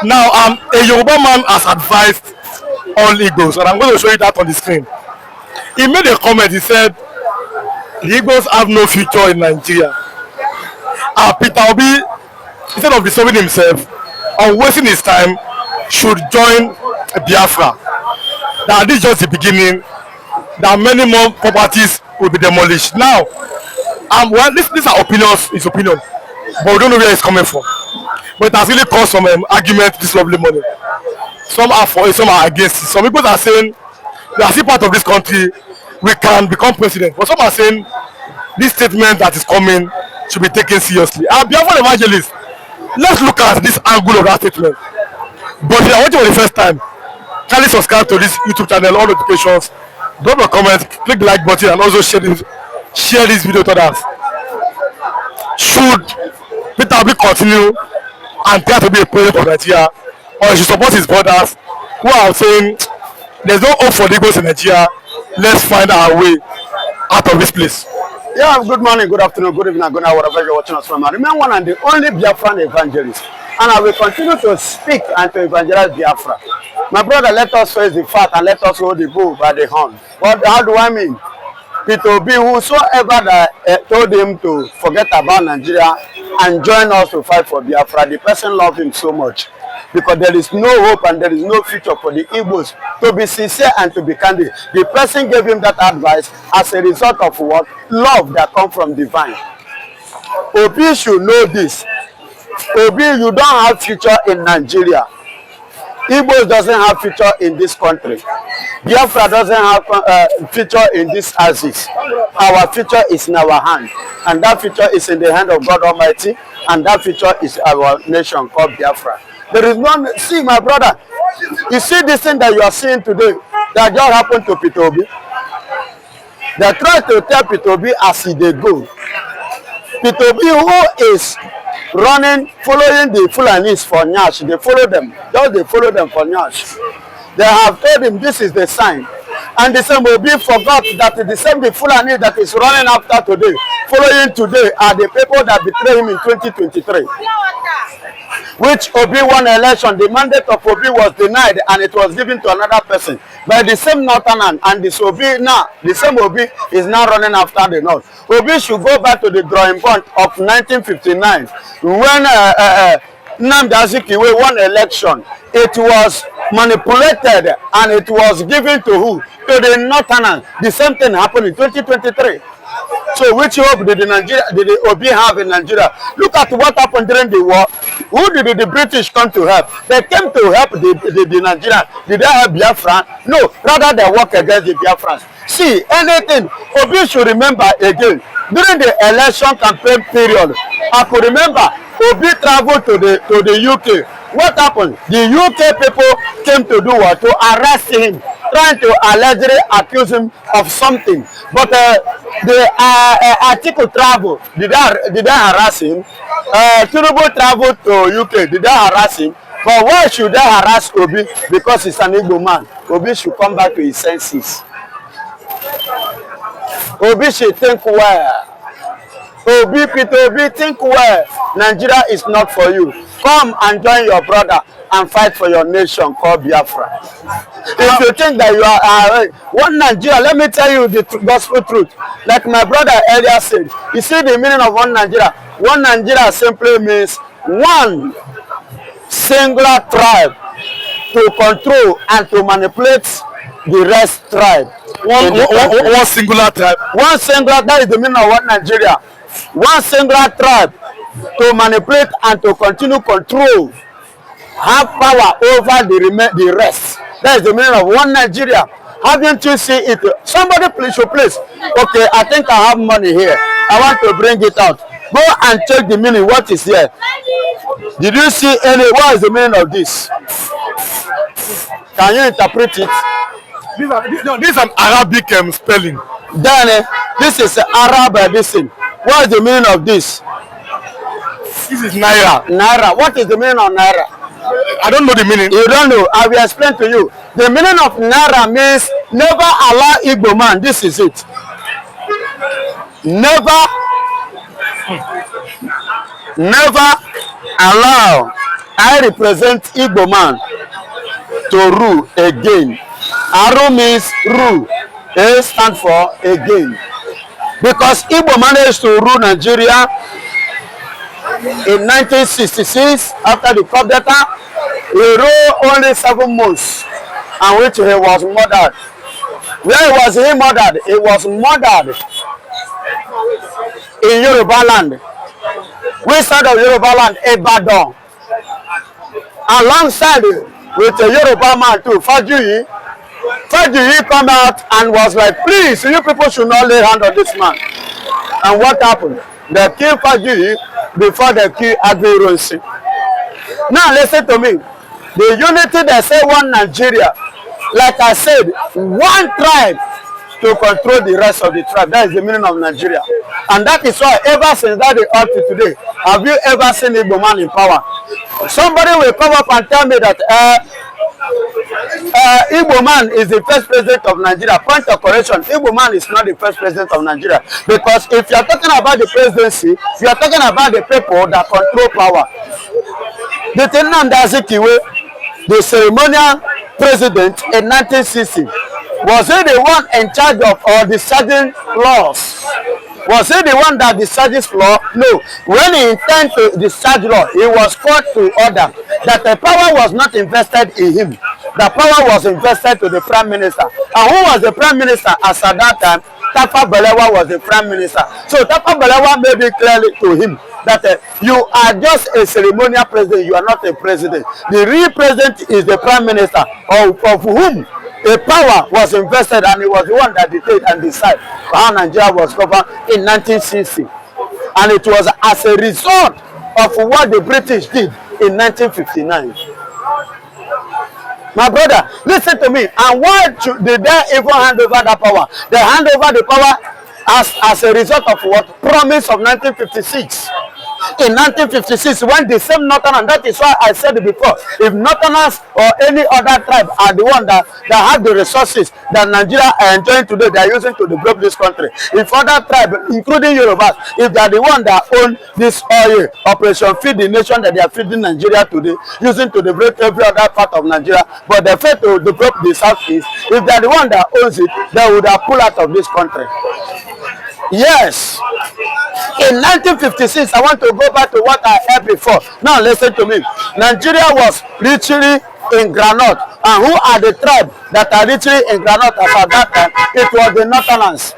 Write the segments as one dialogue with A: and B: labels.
A: Now, a Yoruba man has advised all Igbos, and I'm going to show you that on the screen. He made a comment. He said, the Igbos have no future in Nigeria. Peter Obi, instead of resolving himself and wasting his time, should join Biafra. That this is just the beginning. That many more properties will be demolished. Now, well, these are opinions, his opinion, but we don't know where it's coming from. But it has really caused some argument this lovely morning. Some are for it, some are against it. Some people are saying we are still part of this country, we can become president. But some are saying this statement that is coming should be taken seriously. Biafra evangelist, let's look at this angle of that statement. But if you are watching for the first time, kindly subscribe to this YouTube channel, all notifications, drop a comment, click the like button, and also share this video to others. Should Peter Obi continue and try to be a president of Nigeria, or he should support his brothers who are saying there's no hope for the Igbos in Nigeria, let's find our way out of this place?
B: Yeah, good morning, good afternoon, good evening, good night, wherever you're watching us from. I remain one and the only Biafran evangelist, and I will continue to speak and to evangelize Biafra. My brother, let us face the fact and let us hold the bull by the horn. What? How do I mean? Peter Obi, whosoever that told him to forget about Nigeria and join us to fight for Biafra, the person loved him so much. Because there is no hope and there is no future for the Igbos to be sincere and to be candid. The person gave him that advice as a result of what? Love that comes from divine. Obi should know this. Obi, you don't have future in Nigeria. Igbos doesn't have future in this country. Biafra doesn't have future in this axis. Our future is in our hand. And that future is in the hand of God Almighty. And that future is our nation called Biafra. There is none. See, my brother, you see this thing that you are seeing today that just happened to Peter Obi. They try to tell Peter Obi as they go. Peter Obi, who is running, following the Fulanis for Nyash, they follow them. Just they follow them for Nyash. They have told him this is the sign. And the same Obi forgot that the same the Fulani that is running after today, following today, are the people that betrayed him in 2023. Which Obi won election, the mandate of Obi was denied and it was given to another person. By the same northern and this Obi now, the same Obi is now running after the north. Obi should go back to the drawing board of 1959 when Nnamdi Azikiwe won election. It was manipulated and it was given to who? To the northern. The same thing happened in 2023. So which hope did the Obi have in Nigeria? Look at what happened during the war. Who did the British come to help? They came to help the Nigerians. Did they help Biafra? No, rather they work against the Biafrans. See, anything, Obi should remember again, during the election campaign period, I could remember Obi traveled to the UK. What happened? The UK people came to do what? To arrest him, trying to allegedly accuse him of something. But the article travel, did they harass him? Tinubu traveled to UK, did they harass him? But why should they harass Obi? Because he's an Igbo man. Obi should come back to his senses. Obi should think well. Obi, Peter Obi, think well. Nigeria is not for you. Come and join your brother and fight for your nation called Biafra. If you think that you are one Nigeria, let me tell you the gospel truth. Like my brother earlier said, you see the meaning of one Nigeria. One Nigeria simply means one singular tribe to control and to manipulate the rest tribe.
A: One singular tribe.
B: One singular, that is the meaning of one Nigeria. One singular tribe to manipulate and to continue control, have power over the rest. That is the meaning of one Nigeria. Haven't you seen it? Somebody please show please. Okay, I think I have money here. I want to bring it out. Go and check the meaning. What is here? Did you see any? What is the meaning of this? Can you interpret it?
A: This is an Arabic spelling.
B: Then this is Arab edition. What is the meaning of this?
A: This is Naira.
B: Naira. What is the meaning of Naira?
A: I don't know the meaning.
B: You don't know. I will explain to you. The meaning of Naira means never allow Igbo man. This is it. Never allow I represent Igbo man to rule again. Aru means rule. A stand for again. Because Igbo managed to rule Nigeria in 1966 after the coup d'etat. He ruled only 7 months, and which he was murdered. Where was he murdered? He was murdered in Yoruba land. Which side of Yoruba land? Ibadan. Alongside with a Yoruba man too, Fajuyi. Fajuyi come out and was like, please, you people should not lay hand on this man. And what happened? They killed Fajuyi before they killed Agbironsi. Now listen to me. The unity, they say one Nigeria. Like I said, one tribe to control the rest of the tribe. That is the meaning of Nigeria. And that is why ever since that day up to today, have you ever seen Igbo man in power? Somebody will come up and tell me that Igbo man is the first president of Nigeria. Point of correction, Igbo man is not the first president of Nigeria. Because if you are talking about the presidency, you are talking about the people that control power. The Nnamdi Azikiwe, the ceremonial president in 1960, was he the one in charge of all discharging laws? Was he the one that discharges law? No. When he intended to discharge law, he was called to order that the power was not invested in him. The power was invested to the prime minister. And who was the prime minister as at that time? Tafa Balewa was the prime minister. So Tafa Balewa made it clearly to him that you are just a ceremonial president, you are not a president. The real president is the prime minister of whom a power was invested, and he was the one that dictated and decided how Nigeria was governed in 1960. And it was as a result of what the British did in 1959. My brother, listen to me. And why did they even hand over that power? They hand over the power as a result of what? Promise of 1956. In 1956, when the same Northerners, that is why I said it before, if Northerners or any other tribe are the one that have the resources that Nigeria are enjoying today, they are using to develop this country. If other tribes, including Yorubas, if they are the one that own this oil, Operation Feed the Nation that they are feeding Nigeria today, using to develop every other part of Nigeria, but they fail to develop the Southeast, if they are the one that owns it, they would have pulled out of this country. Yes. In 1956, I want to go back to what I heard before. Now listen to me. Nigeria was literally in groundnut. And who are the tribes that are literally in groundnut as at that time? It was the Northerners.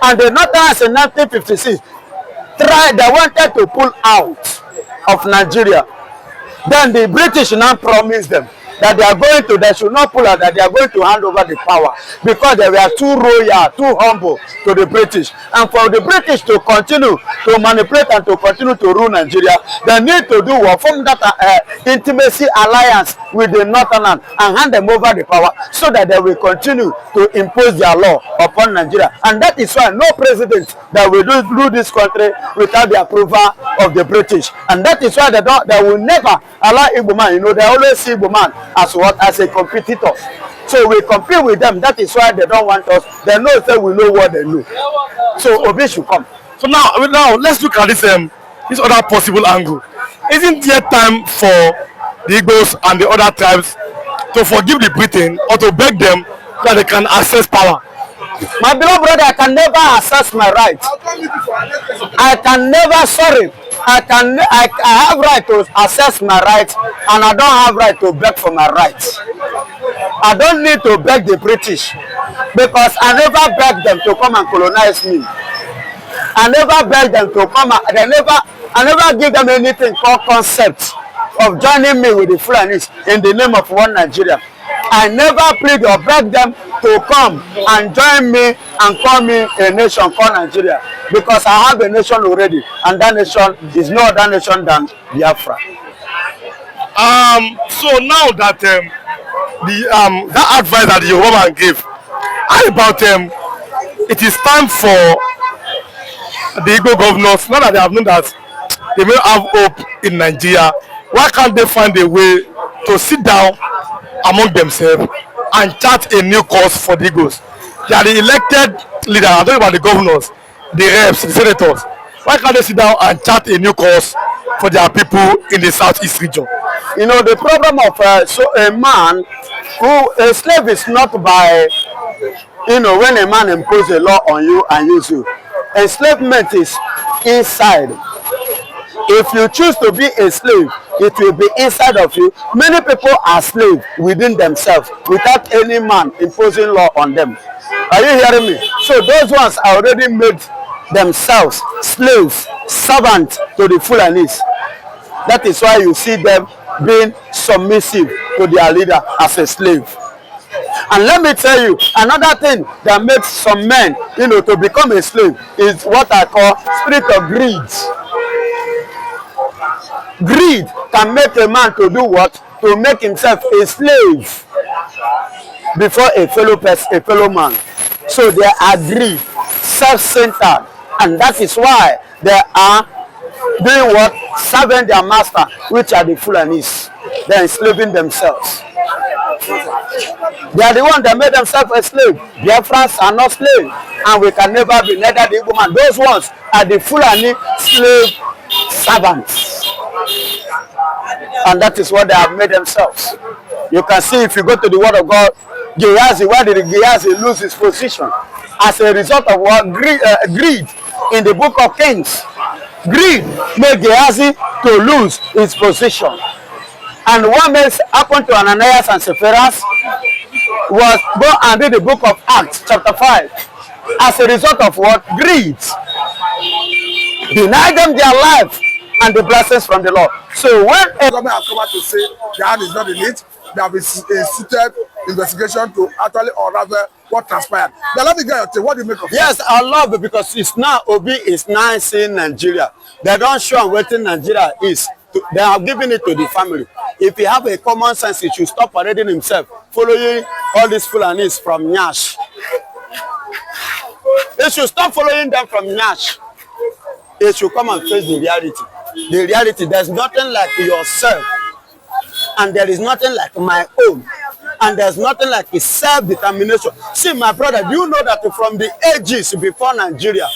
B: And the Northerners in 1956 they wanted to pull out of Nigeria. Then the British now promised them that they should not pull out, that they are going to hand over the power because they were too royal, too humble to the British. And for the British to continue to manipulate and to continue to rule Nigeria, they need to do what? Form that intimacy alliance with the Northerners and hand them over the power so that they will continue to impose their law upon Nigeria. And that is why no president that will rule this country without the approval of the British. And that is why they will never allow Igbo man, they always see Igbo man as what? As a competitor. So we compete with them. That is why they don't want us. They know that we know what they know. So Obi should come.
A: So now let's look at this other possible angle. Isn't there time for the Igbos and the other tribes to forgive the Britain or to beg them that they can access power?
B: My beloved brother, I can never access my rights. I can never, sorry. I have right to access my rights, and I don't have right to beg for my rights. I don't need to beg the British because I never begged them to come and colonize me. I never begged them to come. I never give them anything called concept of joining me with the Fulanis in the name of one Nigeria. I never plead or beg them to come and join me and call me a nation called Nigeria, because I have a nation already, and that nation is no other nation than Biafra.
A: So now that that advice that the Yoruba man gave, how about it is time for the Igbo governors, now that they have known that they may have hope in Nigeria, why can't they find a way to sit down among themselves and chart a new course for the Igbos? They are the elected leaders. I'm talking about the governors, the reps, the senators. Why can't they sit down and chart a new course for their people in the southeast region?
B: You know, the problem of a man a slave is not by, you know, when a man imposes a law on you and use you. Enslavement is inside. If you choose to be a slave, it will be inside of you. Many people are slaves within themselves without any man imposing law on them. Are you hearing me? So those ones are already made themselves slaves, servants to the Fulanis. That is why you see them being submissive to their leader as a slave. And let me tell you, another thing that makes some men, you know, to become a slave is what I call spirit of greed. Greed can make a man to do what? To make himself a slave before a fellow person, a fellow man. So they are greed, self-centered, and that is why they are doing what? Serving their master, which are the Fulanis. They are enslaving themselves. They are the ones that made themselves a slave. Biafrans are not slaves, and we can never be, neither the Igbo man. Those ones are the Fulani slave servants. And that is what they have made themselves. You can see if you go to the word of God, Gehazi, why did Gehazi lose his position? As a result of what? Greed in the book of Kings. Greed made Gehazi to lose his position. And what makes happen to Ananias and Sapphira was go and read the book of Acts chapter 5. As a result of what? Greed. Deny them their life and the blessings from the Lord. So when
C: the government has come out to say the hand is not in it, there have been a suited investigation to actually unravel what transpired. Now let me get your take. What do you make of it?
B: Yes, I love it because it's now Obi is now seeing Nigeria. They don't show what Nigeria is. They have given it to the family. If he have a common sense, he should stop parading himself, following all these Fulanis from Nyash. They should stop following them from Nyash. They should come and face the reality. The reality, there's nothing like yourself. And there is nothing like my own. And there's nothing like a self-determination. See, my brother, do you know that from the ages before Nigeria,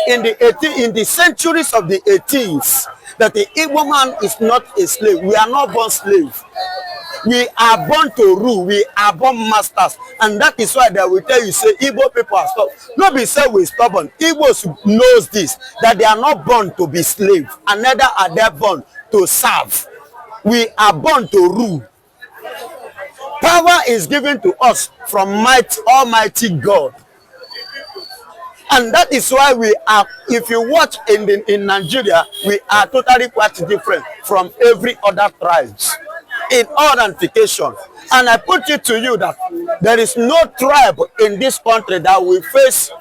B: in the centuries of the 18th, that the Igbo man is not a slave. We are not born slaves. We are born to rule. We are born masters. And that is why they will tell you, say, Igbo people are stubborn. Nobody say we're stubborn. Igbos knows this, that they are not born to be slaves, and neither are they born to serve. We are born to rule. Power is given to us from Almighty God. And that is why we are, if you watch in Nigeria, we are totally quite different from every other tribes in all ramifications. And I put it to you that there is no tribe in this country that will face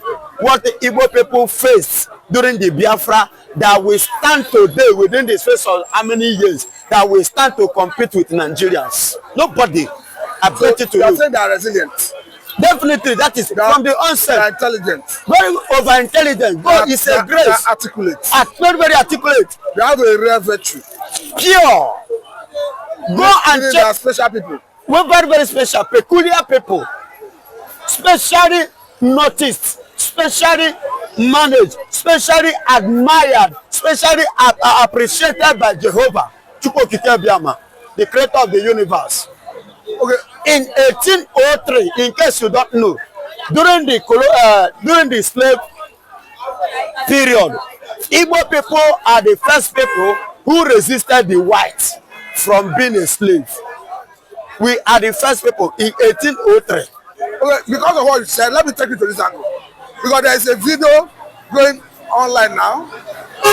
B: what the Igbo people face during the Biafra, that will stand today within the space of how many years, that will stand to compete with Nigerians. Nobody. I put it to you.
C: You are saying they are resilient.
B: Definitely, that is from the onset.
C: They are intelligent.
B: Very over intelligent. God is a grace.
C: They are articulate.
B: Very, very articulate.
C: They have a rare virtue.
B: Pure. Go and check.
C: They are special people.
B: We're very, very special, peculiar people. Specially noticed, specially managed, specially admired, specially appreciated by Jehovah, the creator of the universe.
C: Okay.
B: In 1803, in case you don't know, during the slave period, Igbo people are the first people who resisted the whites from being a slave. We are the first people in 1803.
C: Okay, because of what you said, let me take you to this angle. Because there is a video going online now,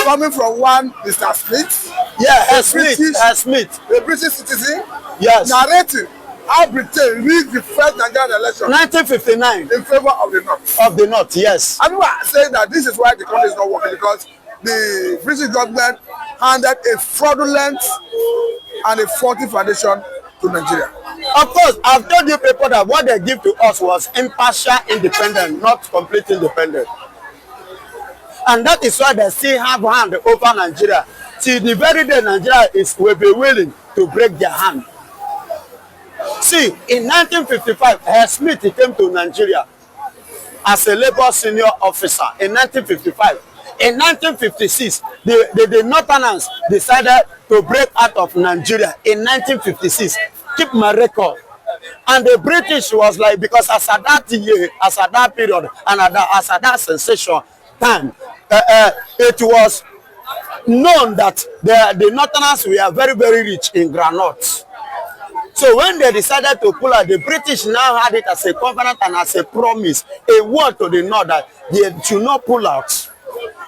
C: coming from one Mr. Smith.
B: Yeah, Smith.
C: A British citizen.
B: Yes.
C: Narrating how Britain rigged the first Nigerian election
B: 1959
C: in favor of the North.
B: Of the North, yes.
C: And people are saying that this is why the country is not working, because the British government handed a fraudulent and a faulty foundation to Nigeria.
B: Of course, I've told you people that what they give to us was impartial, independent, not complete independent. And that is why they still have hand over Nigeria. See, the very day Nigeria will be willing to break their hand. See, in 1955, Smith came to Nigeria as a labor senior officer in 1955. In 1956, the Northerners decided to break out of Nigeria in 1956. Keep my record. And the British was like, because as at that year, as at that period, and as at that sensation time, it was known that the Northerners were very, very rich in granules. So when they decided to pull out, the British now had it as a covenant and as a promise, a word to the North that they should not pull out,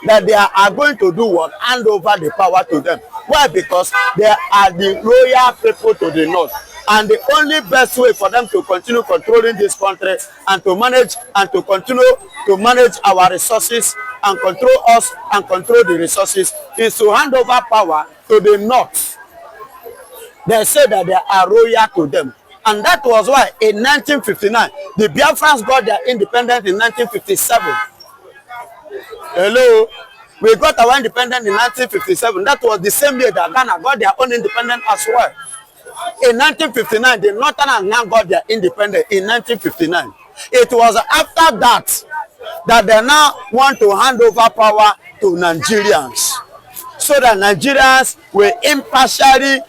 B: that they are going to do what? Hand over the power to them. Why? Because they are the royal people to the North. And the only best way for them to continue controlling this country and to manage and to continue to manage our resources and control us and control the resources is to hand over power to the North. They say that they are royal to them. And that was why in 1959, the Biafrans got their independence in 1957. Hello? We got our independence in 1957. That was the same year that Ghana got their own independence as well. In 1959, the Northerners now got their independence in 1959. It was after that that they now want to hand over power to Nigerians, so that Nigerians will impartially,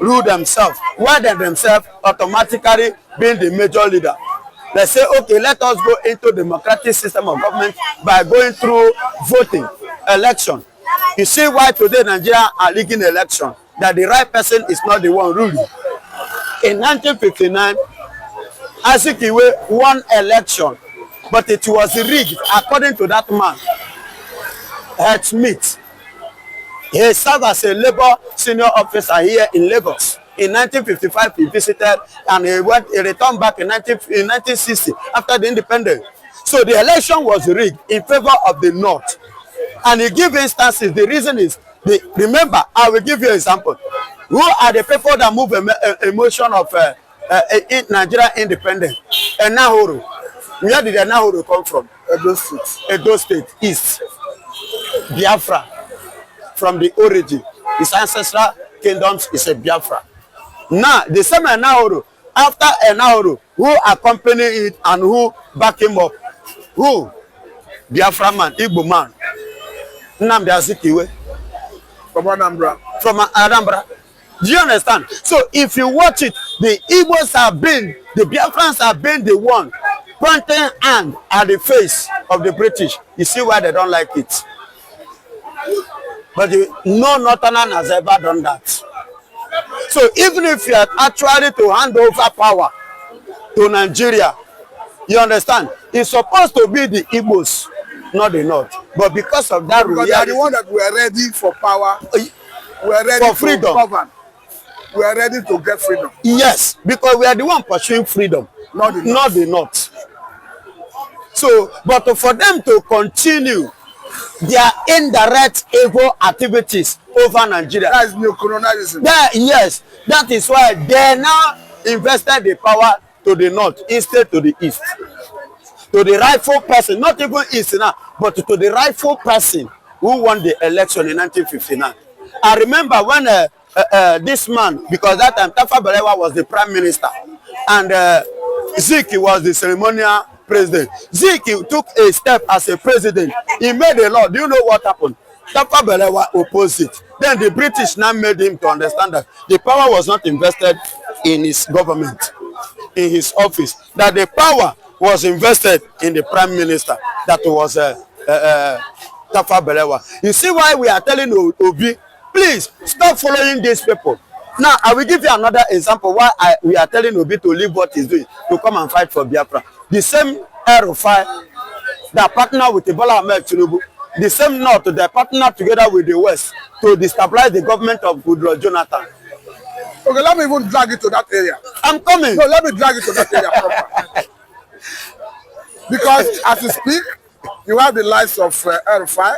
B: rule themselves, while they themselves automatically being the major leader. They say, okay, let us go into democratic system of government by going through voting, election. You see why today Nigeria are leaking election, that the right person is not the one ruling. In 1959, Azikiwe won election, but it was rigged according to that man, Head Smith. He served as a labor senior officer here in Lagos. In 1955, he visited and he returned back in 1960 after the independence. So the election was rigged in favor of the North. And he gave instances. The reason is, remember, I will give you an example. Who are the people that move emotion of Nigeria independence? Enahoro. Where did Enahoro come from?
C: Edo State.
B: Edo State, East. Biafra. From the origin. His ancestral kingdoms is a Biafra. Now, the same Enahoro, after Enahoro, who accompany it and who back him up? Who? Biafra man, Igbo man. Nnamdi Azikiwe.
C: From Anambra.
B: From Anambra. Do you understand? So if you watch it, the Igbos have been, the Biafrans have been the one pointing hand at the face of the British. You see why they don't like it. But no Northerner has ever done that. So even if you are actually to hand over power to Nigeria, you understand, it's supposed to be the Igbos, not the North. But because of that,
C: because they are the one that were ready for power, we are ready
B: for freedom.
C: To govern. We are ready to get freedom.
B: Yes, because we are the one pursuing freedom, not the North. So, but for them to continue their indirect evil activities over Nigeria,
C: that is neo-colonialism.
B: Yes, that is why they now invested the power to the North instead to the East. To the rightful person, not even East now, but to the rightful person who won the election in 1959. I remember when this man, because that time Tafawa Balewa was the prime minister and Zik was the ceremonial president. Zik took a step as a president. He made a law. Do you know what happened? Tafawa Balewa opposed it. Then the British now made him to understand that the power was not invested in his government, in his office, that the power was invested in the prime minister, that was Tafawa Balewa. You see why we are telling Obi, please stop following these people. Now, I will give you another example why we are telling Obi to leave what he's doing, to come and fight for Biafra. The same Erufai that partner with Bola Ahmed Tinubu, the same North that partner together with the West to destabilize the government of Goodluck Jonathan.
C: Okay, let me even drag it to that area.
B: I'm coming.
C: No, let me drag it to that area proper. Because as you speak, you have the likes of Erufai,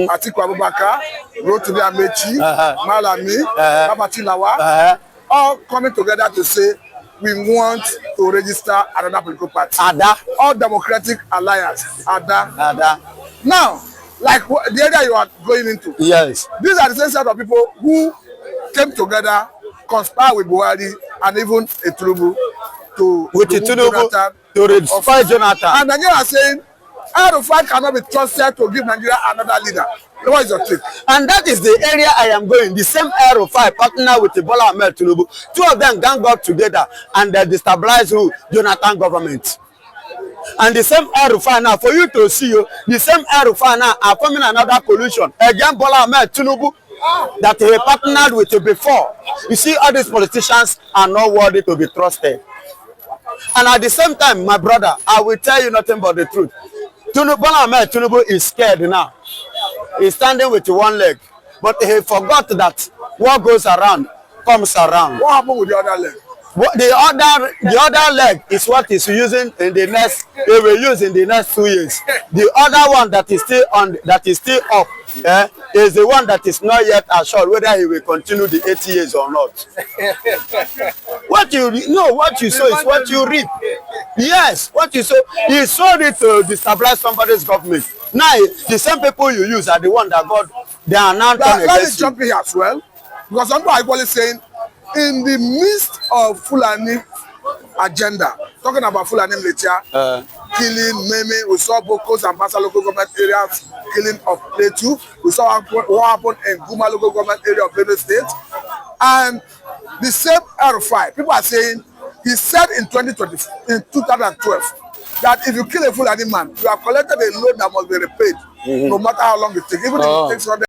C: Atiku Abubakar, Rotimi Amechi, Malami, Babati Lawa, all coming together to say we want to register another political party.
B: Ada.
C: All Democratic Alliance.
B: Ada.
C: Now, like the area you are going into.
B: Yes.
C: These are the same set of people who came together, conspire with Buhari and even Tinubu to
B: Jonathan. To fight Jonathan.
C: And then you are saying El-Rufai cannot be trusted to give Nigeria another leader. What is your take?
B: And that is the area I am going. The same El-Rufai partner with Bola Ahmed Tinubu. Two of them gang up together and they destabilize who? Jonathan government. And the same El-Rufai now, for you to see you, the same El-Rufai now are forming another coalition against Bola Ahmed Tinubu that he partnered with before. You see, all these politicians are not worthy to be trusted. And at the same time, my brother, I will tell you nothing but the truth. Bola Ahmed Tinubu is scared now. He's standing with one leg, but he forgot that what goes around comes around.
C: What happened with the other leg?
B: The other leg is what is using in the next. They will use in the next 2 years. The other one that is still on, that is still up, is the one that is not yet assured whether he will continue the 80 years or not. What you sow is what you reap. Yes, what you sow. He sowed it to destabilize somebody's government. Now, the same people you use are the one that got they are now turning
C: Let me
B: against you.
C: jump in here as well, because some people are equally saying, in the midst of Fulani agenda, talking about Fulani militia, killing, maiming, we saw Bokos and Basa local government areas, killing of Plateau. We saw what happened in Guma local government area of Benue State. And the same El-Rufai, people are saying, he said in 2012, that if you kill a Fulani man, you have collected a loan that must be repaid, no matter how long it takes, even if it takes 100